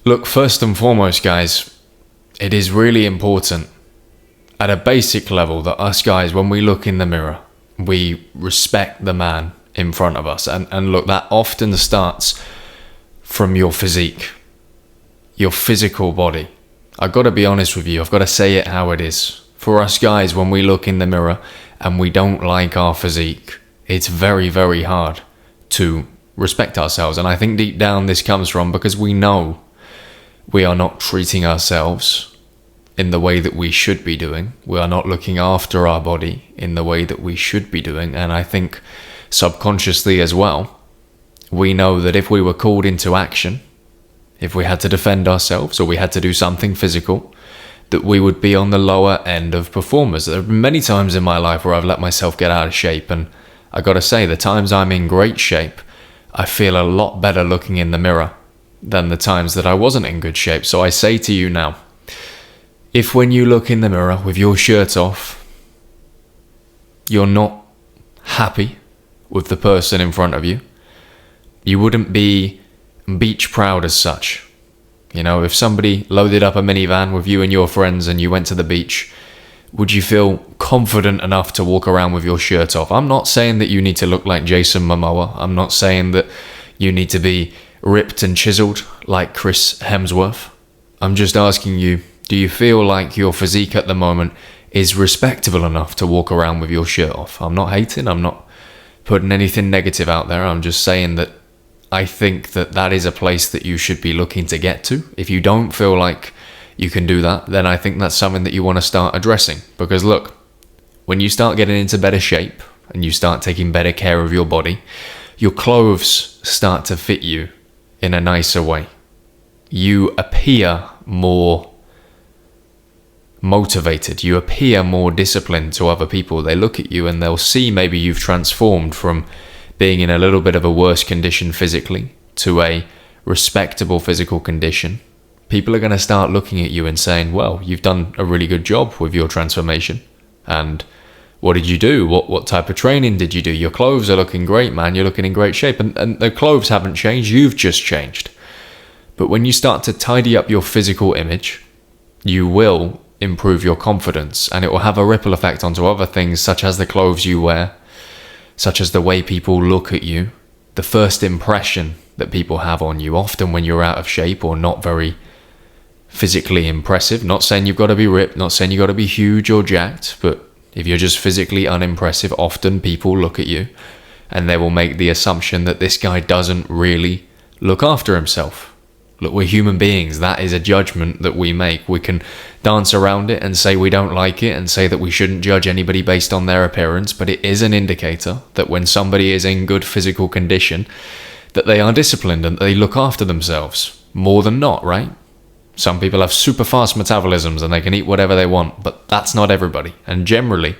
Look, first and foremost, guys, it is really important at a basic level that us guys, when we look in the mirror, we respect the man in front of us. And look, that often starts from your physique, your physical body. I've got to be honest with you. I've got to say it how it is. For us guys, when we look in the mirror and we don't like our physique, it's very, very hard to respect ourselves. And I think deep down this comes from because we know we are not treating ourselves in the way that we should be doing. We are not looking after our body in the way that we should be doing. And I think subconsciously as well, we know that if we were called into action, if we had to defend ourselves or we had to do something physical, that we would be on the lower end of performers. There have been many times in my life where I've let myself get out of shape, and I got to say, the times I'm in great shape, I feel a lot better looking in the mirror than the times that I wasn't in good shape. So I say to you now, if when you look in the mirror with your shirt off, you're not happy with the person in front of you, you wouldn't be beach proud as such. You know, if somebody loaded up a minivan with you and your friends and you went to the beach, would you feel confident enough to walk around with your shirt off? I'm not saying that you need to look like Jason Momoa. I'm not saying that you need to be ripped and chiseled like Chris Hemsworth. I'm just asking you, do you feel like your physique at the moment is respectable enough to walk around with your shirt off? I'm not hating. I'm not putting anything negative out there. I'm just saying that I think that that is a place that you should be looking to get to. If you don't feel like you can do that, then I think that's something that you want to start addressing. Because look, when you start getting into better shape and you start taking better care of your body, your clothes start to fit you in a nicer way. You appear more motivated. You appear more disciplined to other people. They look at you and they'll see maybe you've transformed from being in a little bit of a worse condition physically to a respectable physical condition. People are going to start looking at you and saying, well, you've done a really good job with your transformation. And what did you do? What type of training did you do? Your clothes are looking great, man. You're looking in great shape. And the clothes haven't changed. You've just changed. But when you start to tidy up your physical image, you will improve your confidence, and it will have a ripple effect onto other things, such as the clothes you wear, such as the way people look at you, the first impression that people have on you, often when you're out of shape or not very physically impressive. Not saying you've got to be ripped, not saying you've got to be huge or jacked, but if you're just physically unimpressive, often people look at you and they will make the assumption that this guy doesn't really look after himself. Look, we're human beings. That is a judgment that we make. We can dance around it and say we don't like it and say that we shouldn't judge anybody based on their appearance, but it is an indicator that when somebody is in good physical condition, that they are disciplined and they look after themselves more than not, right? Some people have super fast metabolisms and they can eat whatever they want, but that's not everybody. And generally,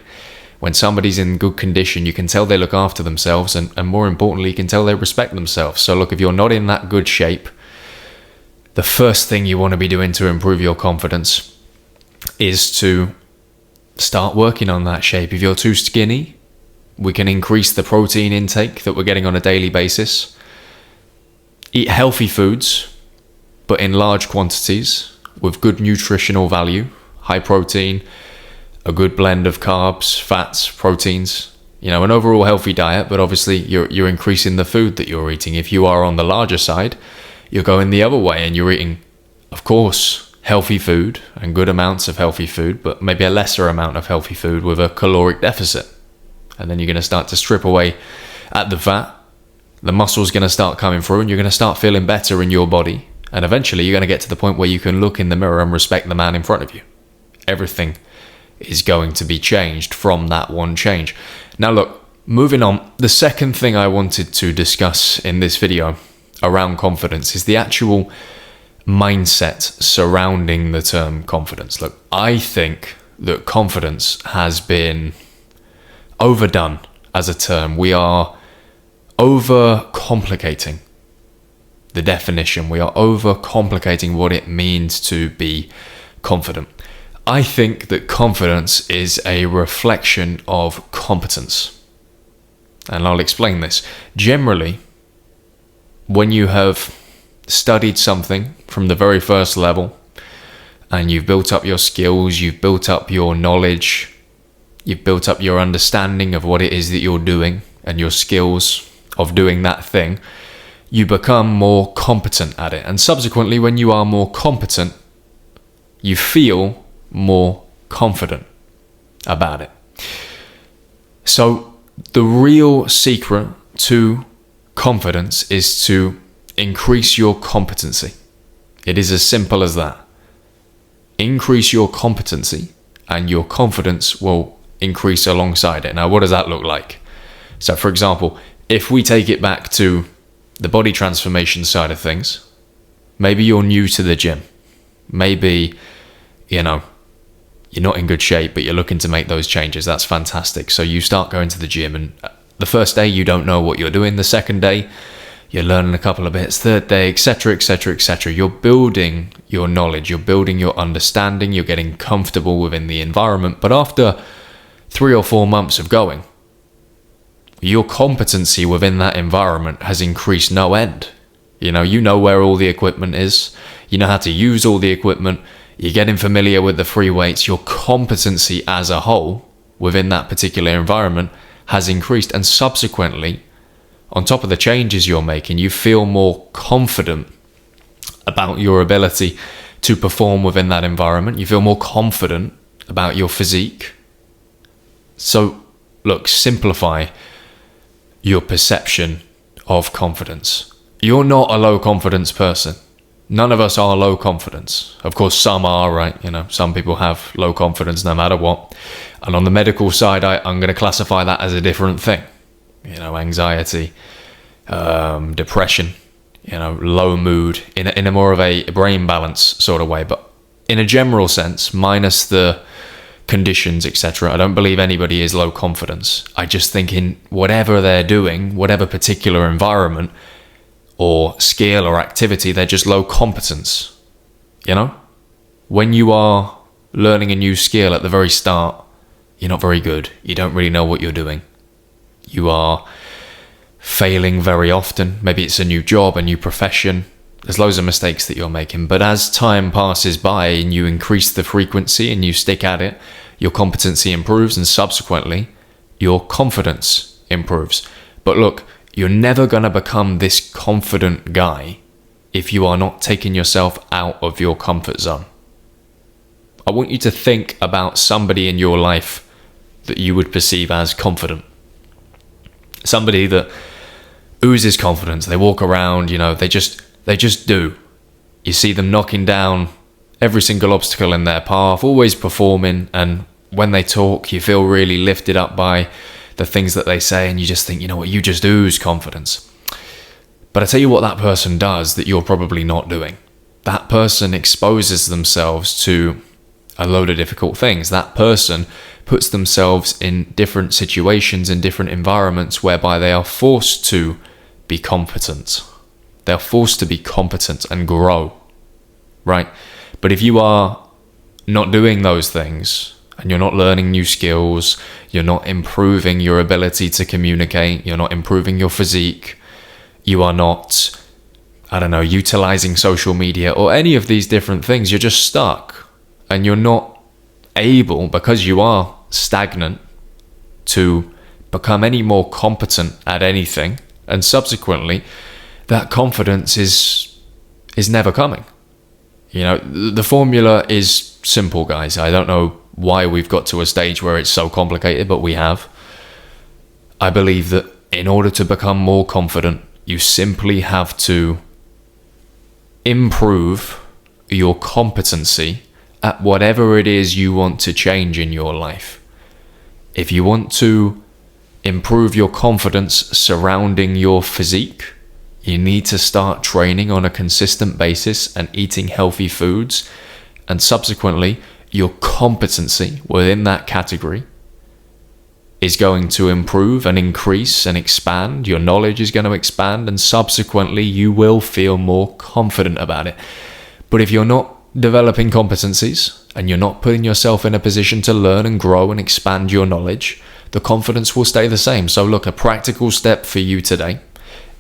when somebody's in good condition, you can tell they look after themselves, and more importantly, you can tell they respect themselves. So look, if you're not in that good shape, the first thing you want to be doing to improve your confidence is to start working on that shape. If you're too skinny, we can increase the protein intake that we're getting on a daily basis. Eat healthy foods, but in large quantities with good nutritional value, high protein, a good blend of carbs, fats, proteins, an overall healthy diet, but obviously you're increasing the food that you're eating. If you are on the larger side, you're going the other way and you're eating, of course, healthy food and good amounts of healthy food, but maybe a lesser amount of healthy food with a caloric deficit. And then you're going to start to strip away at the fat. The muscle's going to start coming through and you're going to start feeling better in your body. And eventually you're going to get to the point where you can look in the mirror and respect the man in front of you. Everything is going to be changed from that one change. Now look, moving on, the second thing I wanted to discuss in this video around confidence is the actual mindset surrounding the term confidence. Look, I think that confidence has been overdone as a term. We are overcomplicating the definition. We are overcomplicating what it means to be confident. I think that confidence is a reflection of competence. And I'll explain this. Generally, when you have studied something from the very first level, and you've built up your skills, you've built up your knowledge, you've built up your understanding of what it is that you're doing and your skills of doing that thing, you become more competent at it. And subsequently, when you are more competent, you feel more confident about it. So the real secret to confidence is to increase your competency. It is as simple as that. Increase your competency and your confidence will increase alongside it. Now, what does that look like? So, for example, if we take it back to the body transformation side of things, maybe you're new to the gym. Maybe, you're not in good shape, but you're looking to make those changes. That's fantastic. So you start going to the gym, and the first day you don't know what you're doing. The second day you're learning a couple of bits. Third day, etc., etc., etc. You're building your knowledge. You're building your understanding. You're getting comfortable within the environment. But after 3 or 4 months of going, your competency within that environment has increased no end. You know where all the equipment is. You know how to use all the equipment. You're getting familiar with the free weights. Your competency as a whole within that particular environment has increased. And subsequently, on top of the changes you're making, you feel more confident about your ability to perform within that environment. You feel more confident about your physique. So, look, simplify your perception of confidence. You're not a low confidence person. None of us are low confidence. Of course, some are, right? Some people have low confidence no matter what. And on the medical side, I'm going to classify that as a different thing. Anxiety, depression, low mood, in a more of a brain balance sort of way. But in a general sense, minus the conditions, etc., I don't believe anybody is low confidence. I just think in whatever they're doing, whatever particular environment or skill or activity, they're just low competence. When you are learning a new skill at the very start, you're not very good. You don't really know what you're doing. You are failing very often. Maybe it's a new job, a new profession. There's loads of mistakes that you're making. But as time passes by and you increase the frequency and you stick at it, your competency improves, and subsequently your confidence improves. But look, you're never going to become this confident guy if you are not taking yourself out of your comfort zone. I want you to think about somebody in your life that you would perceive as confident. Somebody that oozes confidence. They walk around, they just do. You see them knocking down every single obstacle in their path, always performing, and when they talk, you feel really lifted up by the things that they say, and you just think, you just ooze confidence. But I tell you what that person does that you're probably not doing. That person exposes themselves to a load of difficult things. That person puts themselves in different situations, in different environments, whereby they are forced to be competent. They're forced to be competent and grow, right? But if you are not doing those things, and you're not learning new skills, you're not improving your ability to communicate, you're not improving your physique, you are not, utilizing social media or any of these different things, you're just stuck. And you're not able, because you are stagnant, to become any more competent at anything. And subsequently, that confidence is never coming. The formula is simple, guys. I don't know why we've got to a stage where it's so complicated, but we have. I believe that in order to become more confident, you simply have to improve your competency at whatever it is you want to change in your life. If you want to improve your confidence surrounding your physique, you need to start training on a consistent basis and eating healthy foods, and subsequently your competency within that category is going to improve and increase and expand. Your knowledge is going to expand, and subsequently you will feel more confident about it. But if you're not developing competencies and you're not putting yourself in a position to learn and grow and expand your knowledge, the confidence will stay the same. So look, a practical step for you today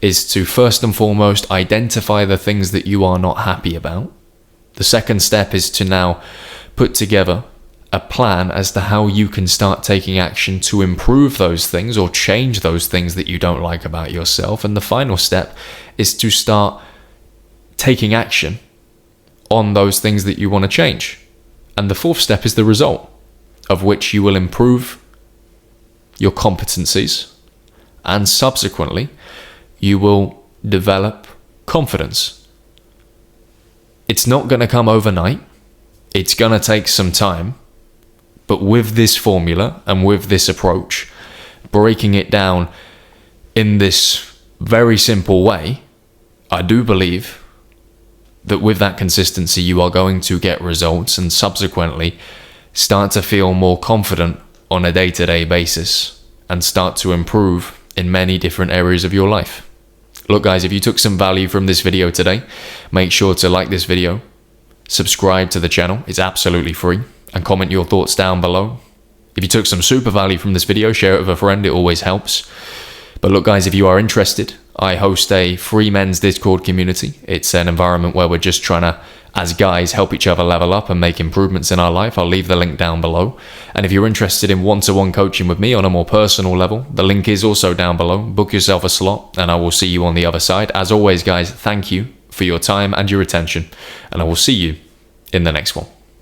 is to first and foremost identify the things that you are not happy about. The second step is to now put together a plan as to how you can start taking action to improve those things or change those things that you don't like about yourself. And the final step is to start taking action on those things that you want to change. And the fourth step is the result, of which you will improve your competencies, and subsequently you will develop confidence. It's not going to come overnight. It's going to take some time. But with this formula and with this approach, breaking it down in this very simple way, I do believe that with that consistency, you are going to get results and subsequently start to feel more confident on a day-to-day basis and start to improve in many different areas of your life. Look guys, if you took some value from this video today, make sure to like this video, subscribe to the channel, it's absolutely free, and comment your thoughts down below. If you took some super value from this video, share it with a friend, it always helps. But look guys, if you are interested, I host a free men's Discord community. It's an environment where we're just trying to, as guys, help each other level up and make improvements in our life. I'll leave the link down below. And if you're interested in one-to-one coaching with me on a more personal level, the link is also down below. Book yourself a slot and I will see you on the other side. As always guys, thank you for your time and your attention, and I will see you in the next one.